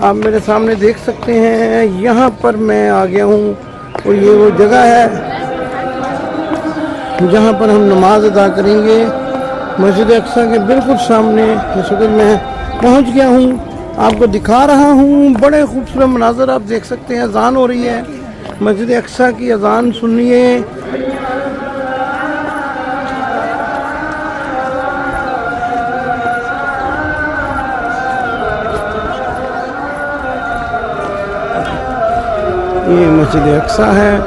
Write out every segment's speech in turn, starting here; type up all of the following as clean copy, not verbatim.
آپ میرے سامنے دیکھ سکتے ہیں یہاں پر میں آ گیا ہوں اور یہ وہ جگہ ہے جہاں پر ہم نماز ادا کریں گے مسجد اقصیٰ کے بالکل سامنے اس وقت میں پہنچ گیا ہوں آپ کو دکھا رہا ہوں بڑے خوبصورت مناظر آپ دیکھ سکتے ہیں اذان ہو رہی ہے مسجد اقصیٰ کی اذان سنیے یہ مسجد اقصیٰ ہے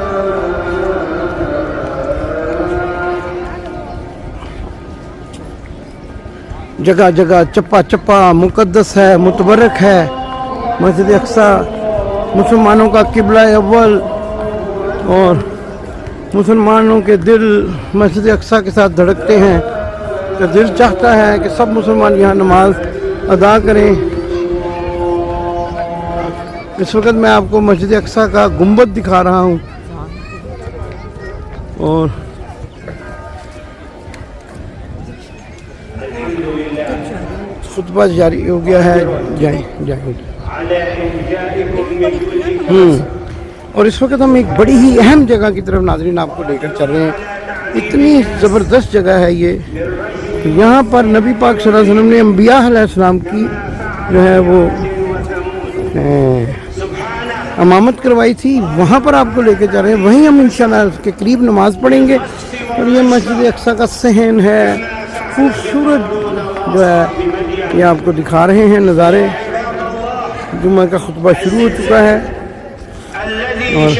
جگہ جگہ چپا چپا مقدس ہے متبرک ہے مسجد اقصیٰ مسلمانوں کا قبلہ اول اور مسلمانوں کے دل مسجد اقصیٰ کے ساتھ دھڑکتے ہیں کہ دل چاہتا ہے کہ سب مسلمان یہاں نماز ادا کریں اس وقت میں آپ کو مسجد اقصیٰ کا گنبد دکھا رہا ہوں اور خطبہ جاری ہو گیا ہے جائیں اور اس وقت ہم ایک بڑی ہی اہم جگہ کی طرف ناظرین آپ کو لے کر چل رہے ہیں اتنی زبردست جگہ ہے یہ یہاں پر نبی پاک صلی اللہ علیہ وسلم نے انبیاء علیہ السلام کی جو ہے وہ امامت کروائی تھی وہاں پر آپ کو لے کے جا رہے ہیں وہیں ہم انشاءاللہ اس کے قریب نماز پڑھیں گے اور یہ مسجد اقصیٰ کا صحن ہے خوبصورت جو ہے یہ آپ کو دکھا رہے ہیں نظارے جمعہ کا خطبہ شروع ہو چکا ہے اور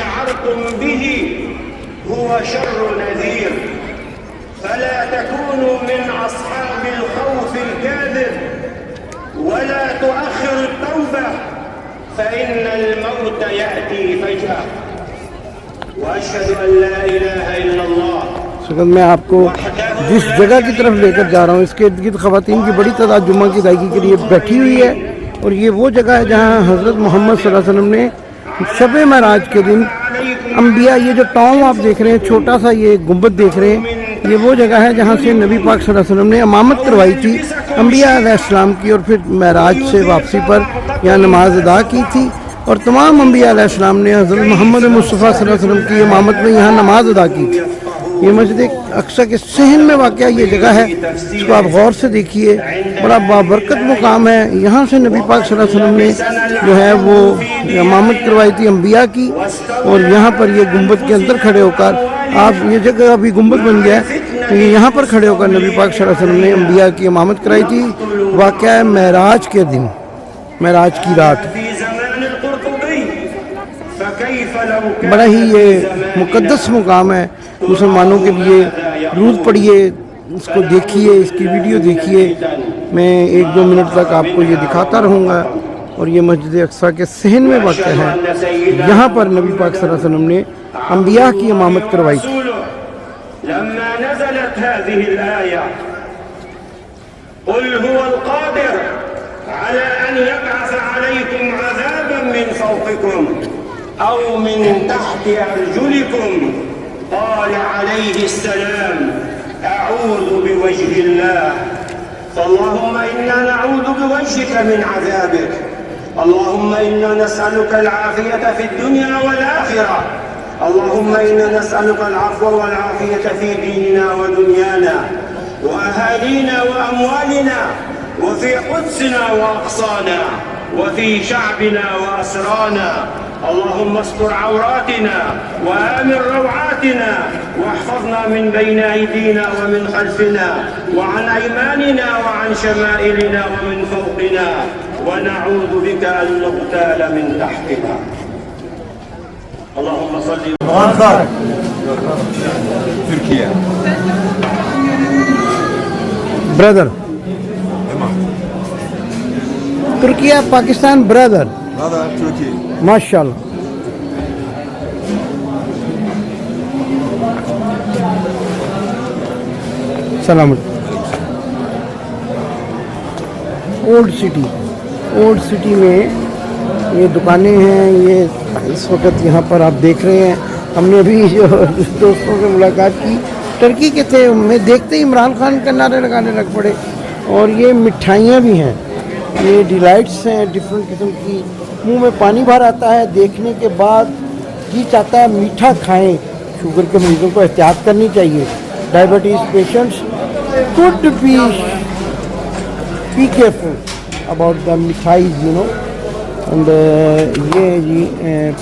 فإن الموت يأتي فجأة وأشهد أن لا إله إلا الله اس وقت میں آپ کو جس جگہ کی طرف لے کر جا رہا ہوں اس کے ارد گرد خواتین کی بڑی تعداد جمعہ کی ادائیگی کے لیے بیٹھی ہوئی ہے اور یہ وہ جگہ ہے جہاں حضرت محمد صلی اللہ علیہ وسلم نے شب معراج کے دن انبیاء یہ جو ٹاؤن آپ دیکھ رہے ہیں چھوٹا سا یہ گنبد دیکھ رہے ہیں یہ وہ جگہ ہے جہاں سے نبی پاک صلی اللہ علیہ وسلم نے امامت کروائی تھی انبیاء علیہ السلام کی اور پھر معراج سے واپسی پر یہاں نماز ادا کی تھی اور تمام انبیاء علیہ السلام نے حضرت محمد مصطفیٰ صلی اللہ علیہ وسلم کی امامت میں یہاں نماز ادا کی تھی یہ مسجد اقصیٰ کے صحن میں واقع یہ جگہ ہے اس کو آپ غور سے دیکھیے بڑا بابرکت مقام ہے یہاں سے نبی پاک صلی اللہ علیہ وسلم نے جو ہے وہ امامت کروائی تھی انبیاء کی اور یہاں پر یہ گنبد کے اندر کھڑے ہو کر آپ یہ جگہ ابھی گنبد بن گیا ہے یہاں پر کھڑے ہو کر نبی پاک صلی اللہ علیہ وسلم نے انبیاء کی امامت کرائی تھی واقعہ معراج کے دن معراج کی رات بڑا ہی یہ مقدس مقام ہے مسلمانوں کے لیے روز پڑھیے اس کو دیکھیے اس کی ویڈیو دیکھیے میں 1-2 منٹ تک آپ کو یہ دکھاتا رہوں گا اور یہ مسجد اقصیٰ کے صحن میں واقع ہے یہاں پر نبی پاک صلی اللہ علیہ وسلم نے انبیاء کی امامت کروائی تھی لما نزلت هذه الآية قل هو القادر على أن يبعث عليكم عذابا من فوقكم أو من تحت أرجلكم قال عليه السلام أعوذ بوجه الله فاللهم إنا نعوذ بوجهك من عذابك اللهم إنا نسألك العافية في الدنيا والآخرة اللهم إنا نسألك العفو والعافية في ديننا ودنيانا وأهالينا وأموالنا وفي قدسنا وأقصانا وفي شعبنا وأسرانا اللهم استر عوراتنا وآمن روعاتنا واحفظنا من بين أيدينا ومن خلفنا وعن أيماننا وعن شمائلنا ومن فوقنا ونعوذ بك أن نغتال من تحتنا اللهم صل Türkiye. برادر ترکیہ پاکستان برادر Brother, Turkey. ماشاء اللہ سلام اولڈ سٹی میں یہ دکانیں ہیں یہ اس وقت یہاں پر آپ دیکھ رہے ہیں ہم نے ابھی جو دوستوں سے ملاقات کی ٹرکی کے تھے میں دیکھتے ہی عمران خان کا نعرے لگانے لگ پڑے اور یہ مٹھائیاں بھی ہیں یہ ڈیلائٹس ہیں ڈفرینٹ قسم کی. منہ میں پانی بھر آتا ہے دیکھنے کے بعد. جی چاہتا ہے میٹھا کھائیں. شوگر کے مریضوں کو احتیاط کرنی چاہیے. Diabetes patients could be careful about the مٹھائیز اینڈ یہ جی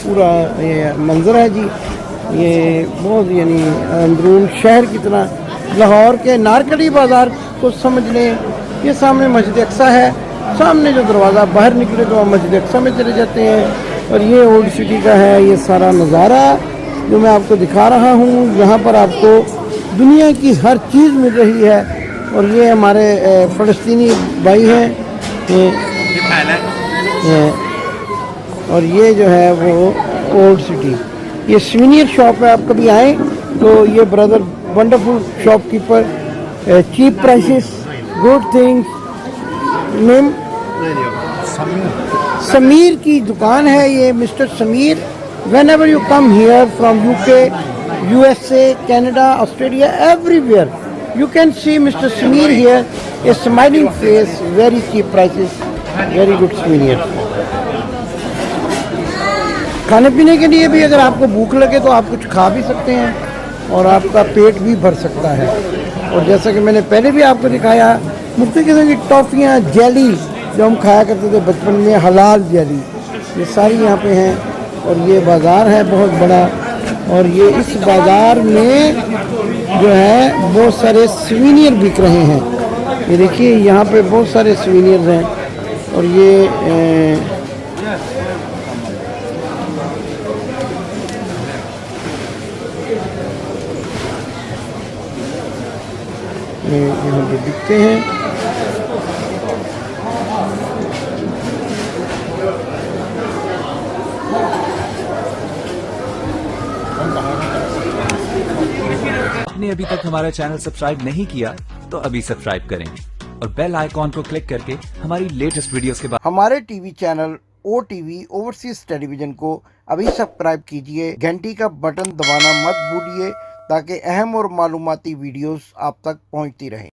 پورا یہ منظر ہے جی. یہ بہت یعنی اندرون شہر کی طرح. لاہور کے نارکڑی بازار کو سمجھ لیں. یہ سامنے مسجد اقصیٰ ہے. سامنے جو دروازہ باہر نکلے تو ہم مسجد اقصیٰ میں چلے جاتے ہیں. اور یہ اولڈ سٹی کا ہے یہ سارا نظارہ جو میں آپ کو دکھا رہا ہوں. یہاں پر آپ کو دنیا کی ہر چیز مل رہی ہے. اور یہ ہمارے فلسطینی بھائی ہیں اور یہ جو ہے وہ اولڈ سٹی. یہ سوینئر شاپ ہے. آپ کبھی آئیں تو یہ brother wonderful shopkeeper. Cheap prices good things. Name Samir کی دکان ہے یہ. Mister Samir. Whenever you come here from UK, USA, Canada, Australia, everywhere you can see Mr. Sameer here. A smiling face, very cheap prices, very good souvenir. کھانے پینے کے لیے بھی اگر آپ کو بھوک لگے تو آپ کچھ کھا بھی سکتے ہیں اور آپ کا پیٹ بھی بھر سکتا ہے. اور جیسا کہ میں نے پہلے بھی آپ کو دکھایا مختلف قسم کی ٹافیاں جیلی جو ہم کھایا کرتے تھے بچپن میں حلال جیلی یہ ساری یہاں پہ ہیں. اور یہ بازار ہے بہت بڑا. اور یہ اس بازار میں جو ہے بہت سارے سوینئر بک رہے ہیں. یہ دیکھیے یہاں پہ بہت سارے سوینئرز ہیں. اور یہ یہاں پہ بکتے ہیں. آپ نے ابھی تک ہمارا چینل سبسکرائب نہیں کیا تو ابھی سبسکرائب کریں اور بیل آئیکن کو کلک کر کے ہماری لیٹسٹ ویڈیوز کے بعد ہمارے T V channel OTV overseas television کو ابھی سبسکرائب کیجئے. گھنٹی کا بٹن دبانا مت بھولیے تاکہ اہم اور معلوماتی ویڈیوز آپ تک پہنچتی رہیں.